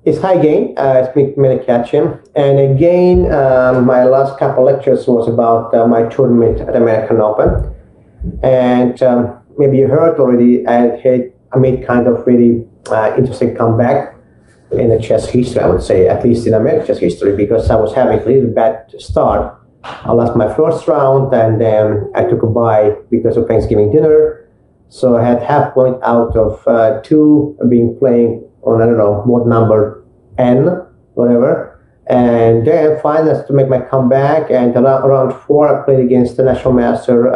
It's high gain. It's Melik, and again, my last couple lectures was about my tournament at American Open, and maybe you heard already. I made kind of very interesting comeback in the chess history. I would say, at least in American chess history, because I was having a little bad start. I lost my first round, and then I took a bye because of Thanksgiving dinner. So I had half point out of 2 being playing on, I don't know, what number, N, whatever. And then finally to make my comeback, and around 4 I played against the national master,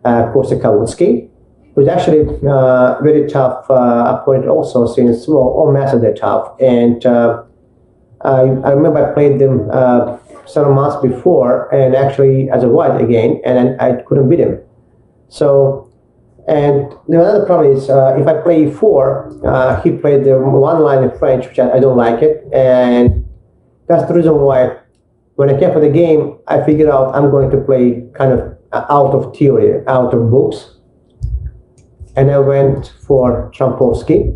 Kostya Kavutskiy, who's actually very tough opponent also, since, well, all masters are tough. And I remember I played them several months before, and actually as a white again, and I couldn't beat him. So, and the other problem is, if I play e4, he played the one line in French, which I don't like it, and that's the reason why when I came for the game, I figured out I'm going to play kind of out of theory, out of books, and I went for Trampovsky.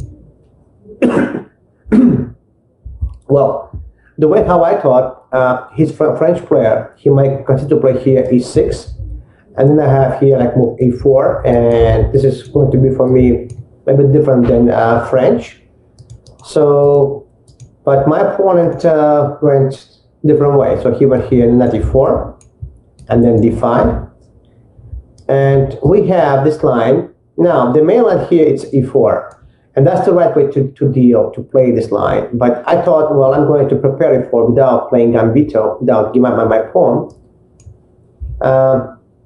Well, the way how I thought, he's a French player, he might consider to play here e6, and then I have here like move a4, and this is going to be for me a bit different than French. So, but my opponent went different way. So he went here knight e4, and then d5, and we have this line. Now the main line here is e4, and that's the right way to play this line. But I thought, well, I'm going to prepare e4 without playing gambito, without giving up my pawn.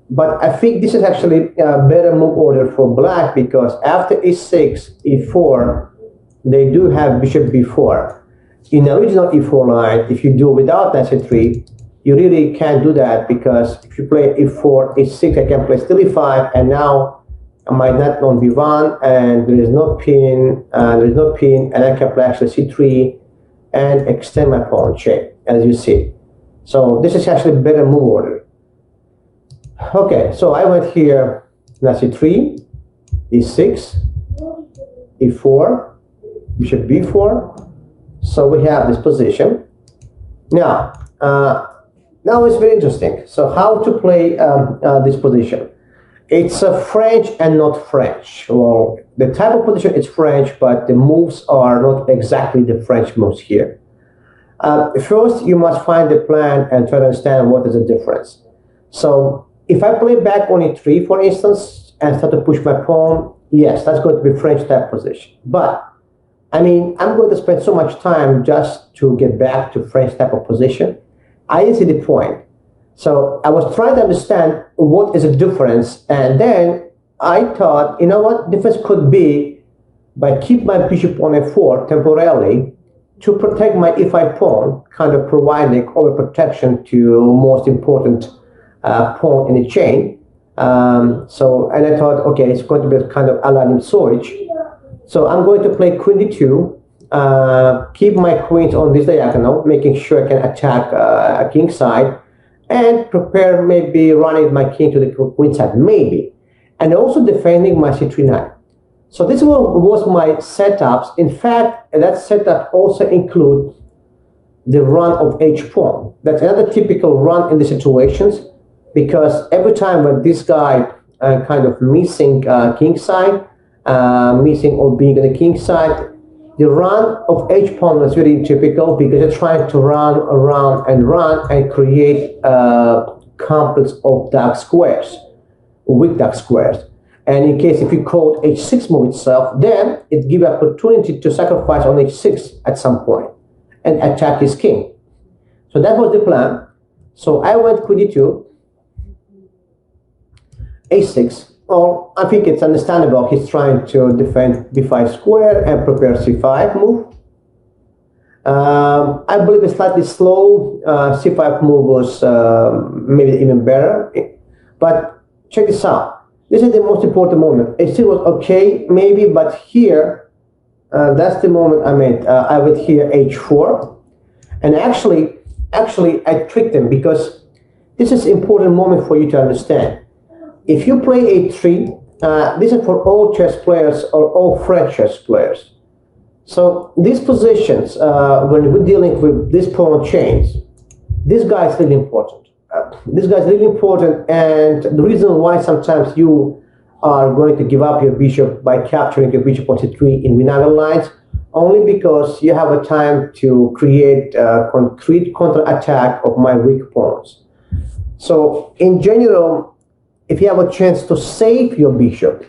But I think this is actually a better move order for black, because after e6, e4, they do have bishop b4. In the original e4 line, if you do without knight c3, you really can't do that, because if you play e4, e6, I can play still e5, and now my knight on b1, and there is no pin, and I can play actually c3 and extend my pawn chain, as you see. So this is actually a better move order. Okay, so I went here, knight c3, e6, e4, bishop b4. So we have this position. Now it's very interesting. So how to play this position? It's French and not French. Well, the type of position is French, but the moves are not exactly the French moves here. First, you must find the plan and try to understand what is the difference. So if I play back on e3, for instance, and start to push my pawn, yes, that's going to be French type position. But, I mean, I'm going to spend so much time just to get back to French type of position. I didn't see the point. So I was trying to understand what is the difference, and then I thought, you know what, difference could be by keep my bishop on f4 temporarily to protect my e5 pawn, kind of providing overprotection to most important pawn in the chain. So, and I thought, okay, it's going to be kind of Aladdin switch. So I'm going to play queen d2, keep my queens on this diagonal, making sure I can attack a king side, and prepare maybe running my king to the queen side, maybe. And also defending my c3 knight. So this was my setups. In fact, that setup also includes the run of h pawn. That's another typical run in the situations, because every time when this guy kind of missing king side, missing or being on the king side, the run of h pawn was very typical, because they're trying to run around and create a complex of dark squares, weak dark squares. And in case if you call h6 move itself, then it gives opportunity to sacrifice on h6 at some point and attack his king. So that was the plan. So I went queen d2, a6. Well, I think it's understandable. He's trying to defend b5 square and prepare c5 move. I believe it's slightly slow. C5 move was maybe even better. But check this out. This is the most important moment. It still was okay, maybe, but here, that's the moment I made. I went here h4. And actually, I tricked him, because this is an important moment for you to understand. If you play a3, this is for all chess players or all French chess players. So these positions, when we're dealing with these pawn chains, this guy is really important. This guy is really important, and the reason why sometimes you are going to give up your bishop by capturing your bishop on c3 in Vinagre lines, only because you have a time to create a concrete counter-attack of my weak pawns. So in general, if you have a chance to save your bishop,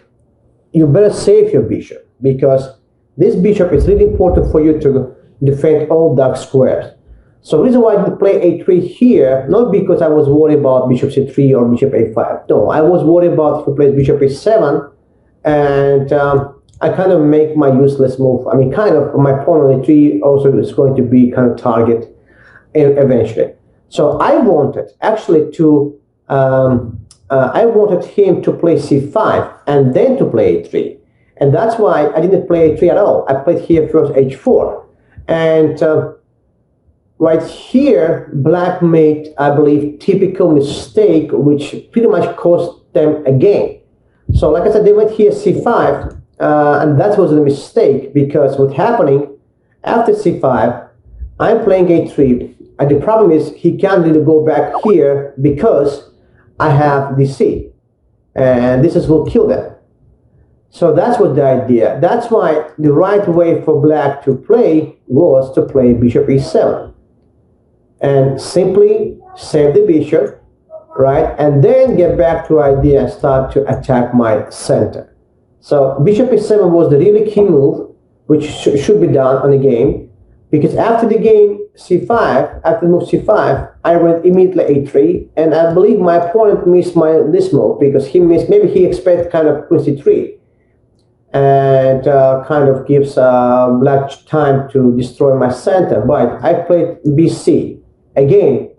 you better save your bishop, because this bishop is really important for you to defend all dark squares. So the reason why I didn't play a3 here, not because I was worried about bishop c3 or bishop a5. No, I was worried about if he plays bishop a7, and I kind of make my useless move. I mean, kind of, my pawn on a3 also is going to be kind of target eventually. So I wanted actually to, I wanted him to play c5 and then to play a3. And that's why I didn't play a3 at all. I played here first h4. And right here, black made, I believe, typical mistake, which pretty much cost them a game. So like I said, they went here c5, and that was a mistake, because what's happening after c5, I'm playing a3, and the problem is he can't really go back here because I have dc, and this is will kill them. So that's what the idea. That's why the right way for black to play was to play bishop e7 and simply save the bishop, right? And then get back to idea and start to attack my center. So bishop e7 was the really key move, which should be done on the game, because after the game c5, after move c5, I went immediately a3, and I believe my opponent missed this move, because he missed, maybe he expected kind of queen c3, and kind of gives black time to destroy my center. But I played bc. Again,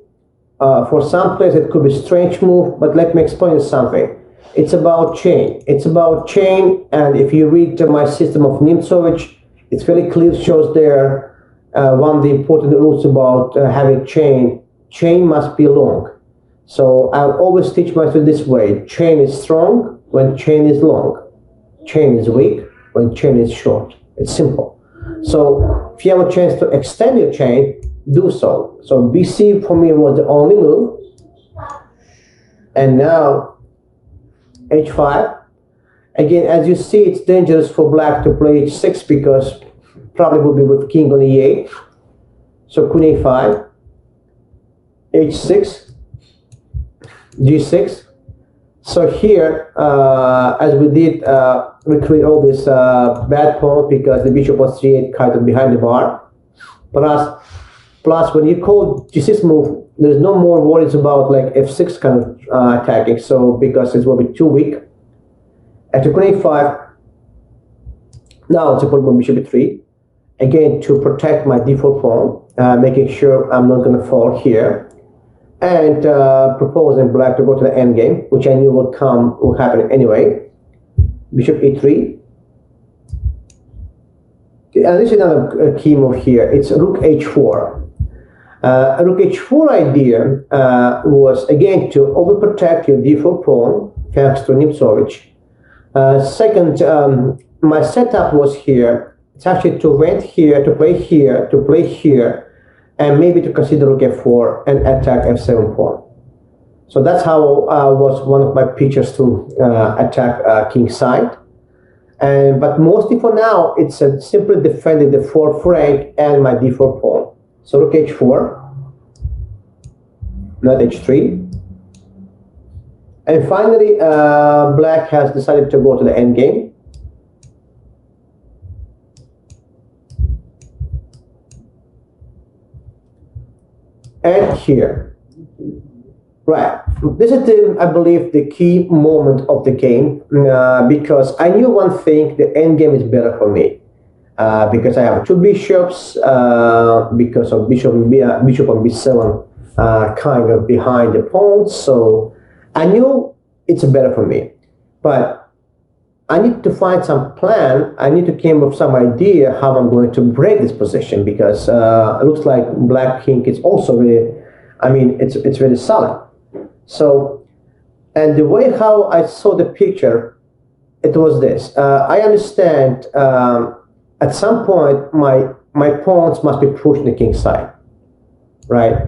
for some players it could be a strange move, but let me explain something. It's about chain. It's about chain, and if you read my system of Nimzovich, it's very clear, shows there one of the important rules about having chain. Chain must be long. So I'll always teach my students this way. Chain is strong when chain is long. Chain is weak when chain is short. It's simple. So if you have a chance to extend your chain, do so. So bc for me was the only move. And now h5. Again, as you see, it's dangerous for black to play h6, because probably will be with king on e8. So queen a5, h6, g6. So here, as we did, we create all this bad pawn because the bishop was g8 kind of behind the bar. Plus when you call g6 move, there's no more worries about like f6 kind of attacking. So because it will be too weak. After queen a5, now it's a pawn bishop e3. Again, to protect my d4 pawn, making sure I'm not going to fall here. And proposing black to go to the endgame, which I knew would happen anyway. Bishop e3. And this is another key move here. It's rook h4. Rook h4 idea was again to overprotect your d4 pawn, thanks to Nimzovich. Second, my setup was here. It's actually to rent here, to play here, to play here, and maybe to consider rook f4 and attack f7 pawn. So that's how was one of my pitches to attack king side. But mostly for now, it's simply defending the 4th rank and my d4 pawn. So rook h4, not h3. And finally, black has decided to go to the endgame. And here, right, this is I believe the key moment of the game, because I knew one thing: the endgame is better for me, because I have two bishops, because of bishop on b7 kind of behind the pawn. So I knew it's better for me, but I need to find some plan. I need to come up with some idea how I'm going to break this position, because it looks like black king is also really, I mean, it's really solid. So, and the way how I saw the picture, it was this. I understand at some point my pawns must be pushed to the king side, right?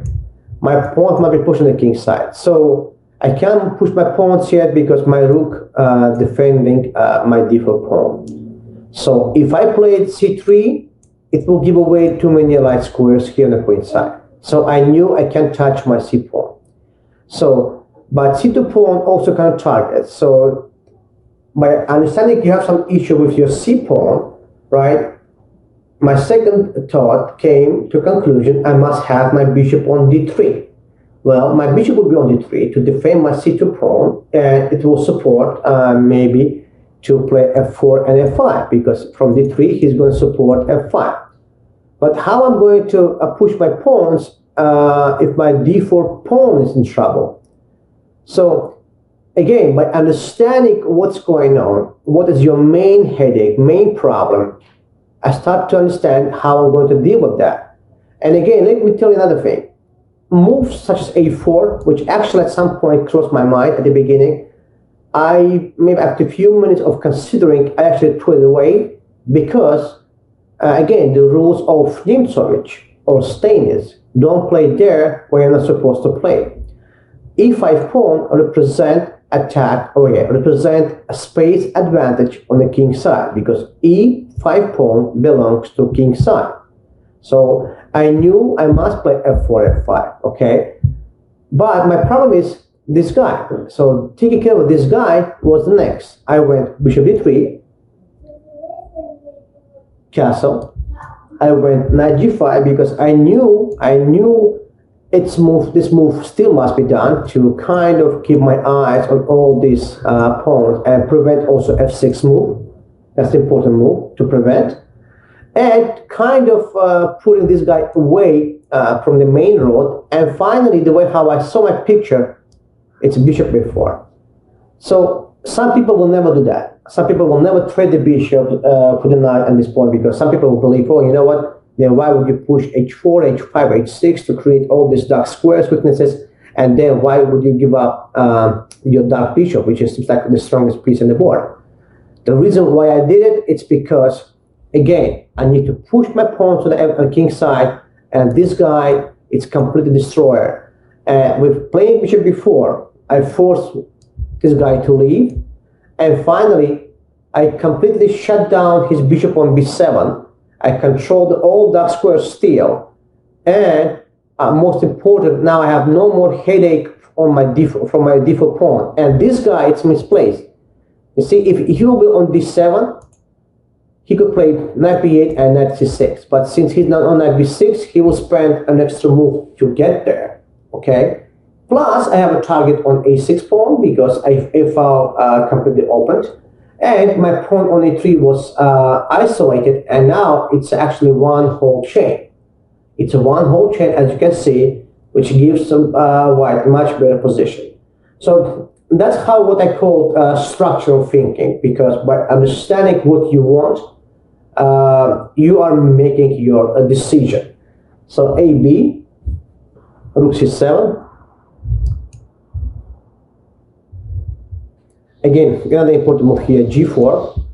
My pawn must be pushed on the king side. So I can't push my pawns yet because my rook defending my default pawn. So if I played c3, it will give away too many light squares here on the queen side. So I knew I can't touch my c pawn. So, but c2 pawn also can target. So by understanding you have some issue with your c pawn, right? My second thought came to conclusion, I must have my bishop on d3. Well, my bishop will be on d3 to defend my c2 pawn, and it will support maybe to play f4 and f5, because from d3 he's going to support f5. But how I'm going to push my pawns if my d4 pawn is in trouble? So again, by understanding what's going on, what is your main headache, main problem, I start to understand how I'm going to deal with that. And again, let me tell you another thing. Moves such as a4, which actually at some point crossed my mind at the beginning, maybe after a few minutes of considering, I actually threw it away because, again, the rules of Nimzovich or Stainis, don't play there where you're not supposed to play. e5 pawn represent attack, represent a space advantage on the king side, because e5 pawn belongs to king side. So I knew I must play f4, f5, okay? But my problem is this guy. So taking care of this guy was the next. I went bishop d3, castle. I went knight g5 because I knew this move still must be done to kind of keep my eyes on all these pawns and prevent also f6 move. That's the important move to prevent. And kind of putting this guy away from the main road. And finally, the way how I saw my picture, it's bishop b4. So some people will never do that. Some people will never trade the bishop for the knight at this point, because some people will believe, oh, you know what? Then why would you push h4, h5, h6 to create all these dark squares weaknesses? And then why would you give up your dark bishop, which is like the strongest piece on the board? The reason why I did it, it's because, again, I need to push my pawn to the king side, and this guy is completely destroyer. With playing bishop b4, I forced this guy to leave, and finally, I completely shut down his bishop on b7. I controlled all dark squares still, and most important, now I have no more headache on my from my default pawn. And this guy, it's misplaced. You see, if he will be on d7, he could play knight b8 and knight c6. But since he's not on knight b6, he will spend an extra move to get there. Okay. Plus, I have a target on a6 pawn because a-file completely opened. And my pawn on a3 was isolated, and now it's actually one whole chain. It's a one whole chain, as you can see, which gives some white much better position. So that's what I call structural thinking, because by understanding what you want, you are making your decision. So AB, rook c7. Again, another important move here, g4.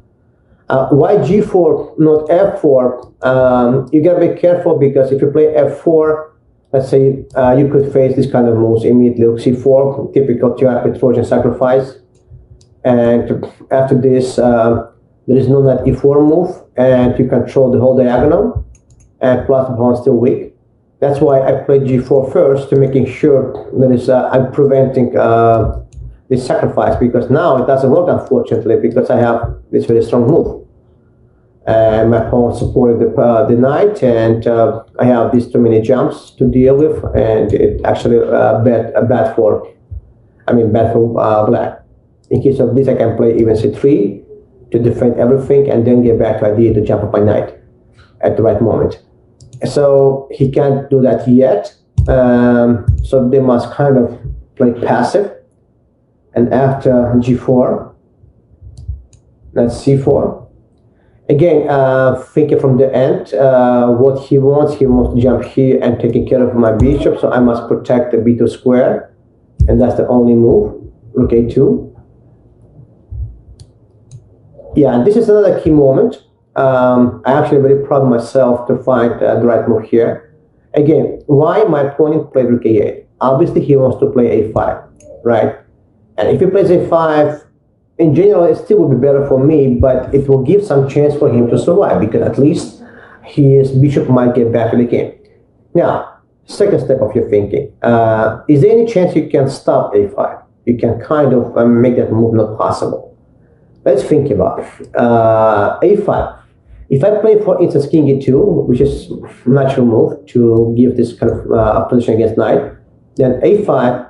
Why g4, not f4? You gotta be careful, because if you play f4, let's say you could face this kind of moves immediately. Rook c4, typical Trojan sacrifice. And after this, there is no knight e4 move, and you control the whole diagonal, and plus the pawn is still weak. That's why I played g4 first, to making sure that I'm preventing this sacrifice, because now it doesn't work, unfortunately, because I have this very strong move. And my pawn supported the knight, and I have these too many jumps to deal with, and it actually bad for black. In case of this, I can play even c3 to defend everything, and then get back to idea to jump up my knight at the right moment. So he can't do that yet, so they must kind of play passive. And after g4, that's c4. Again, thinking from the end, what he wants to jump here and taking care of my bishop, so I must protect the b2 square, and that's the only move, rook a2. Yeah, and this is another key moment. I actually very proud of myself to find the right move here. Again, why my opponent played rook a8? Obviously, he wants to play a5, right? And if he plays a5, in general, it still would be better for me, but it will give some chance for him to survive because at least his bishop might get back to the game. Now, second step of your thinking. Is there any chance you can stop a5? You can kind of make that move not possible. Let's think about it. A5. If I play, for instance, king e2, which is a natural move to give this kind of opposition against knight, then a5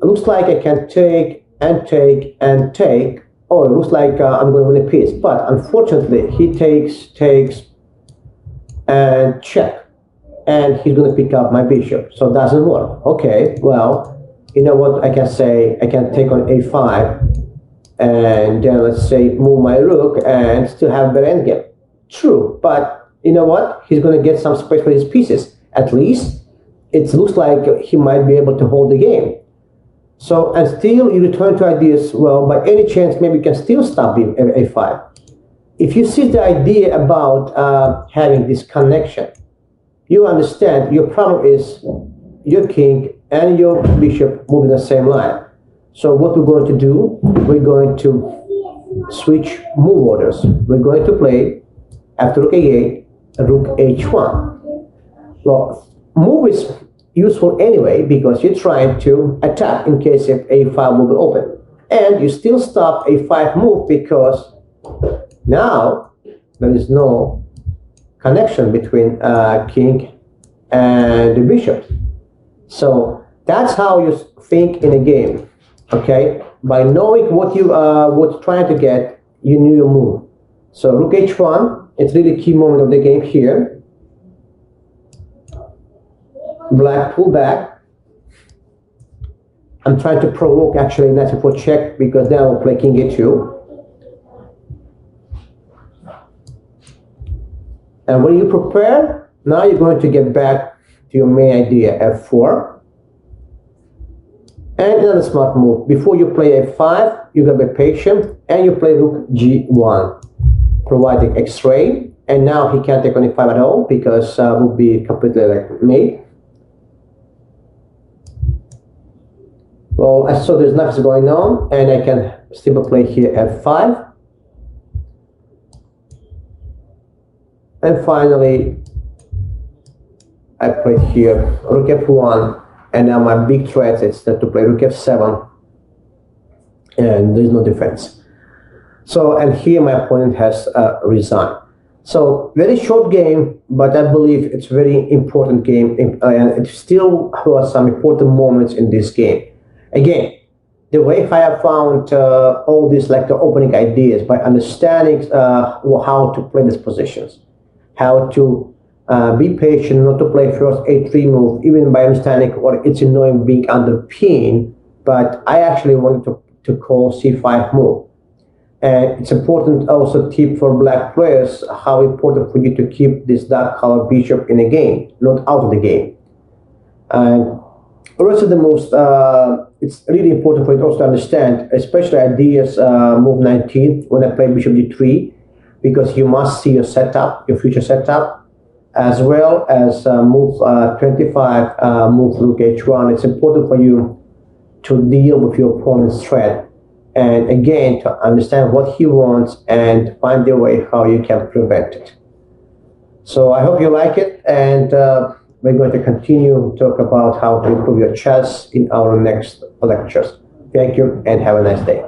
looks like I can take and take and take. Oh, it looks like I'm going to win a piece. But unfortunately, he takes, and check. And he's going to pick up my bishop. So it doesn't work. Okay, well, you know what I can say? I can take on a5. And then let's say move my rook and still have better endgame. True, but you know what? He's going to get some space for his pieces. At least it looks like he might be able to hold the game. So, and still you return to ideas, well, by any chance, maybe you can still stop a5. If you see the idea about having this connection, you understand your problem is your king and your bishop moving the same line. So what we're going to do, we're going to switch move orders. We're going to play, after rook a8, rook h1. Well, move is useful anyway because you're trying to attack in case if a5 will be open. And you still stop a5 move because now there is no connection between king and the bishop. So that's how you think in a game. Okay, by knowing what you were trying to get, you knew your move. So rook h1, it's really a key moment of the game here. Black pull back. I'm trying to provoke actually knight f4 check because then I'll play king a2. And when you prepare, now you're going to get back to your main idea, f4. And another smart move, before you play f5, you gotta be patient and you play rook g1, providing x-ray. And now he can't take on e5 at all because will be completely like mate. Well, I saw there's nothing going on and I can still play here f5. And finally, I played here rook f1. And now my big threat is to play rook f7, and there's no defense. So, and here my opponent has resigned. So, very short game, but I believe it's very important game, and it still has some important moments in this game. Again, the way I have found all these like the opening ideas by understanding how to play these positions, how to be patient, not to play first a3 move, even by understanding what it's annoying being under pin, but I actually wanted to call c5 move. And it's important also tip for black players, how important for you to keep this dark color bishop in a game, not out of the game. And the rest of the moves, it's really important for you also to understand, especially ideas move 19 when I play bishop d3, because you must see your setup, your future setup, as well as move 25, move rook h1. It's important for you to deal with your opponent's threat, and again to understand what he wants and find a way how you can prevent it. So I hope you like it, and we're going to continue to talk about how to improve your chess in our next lectures. Thank you and have a nice day.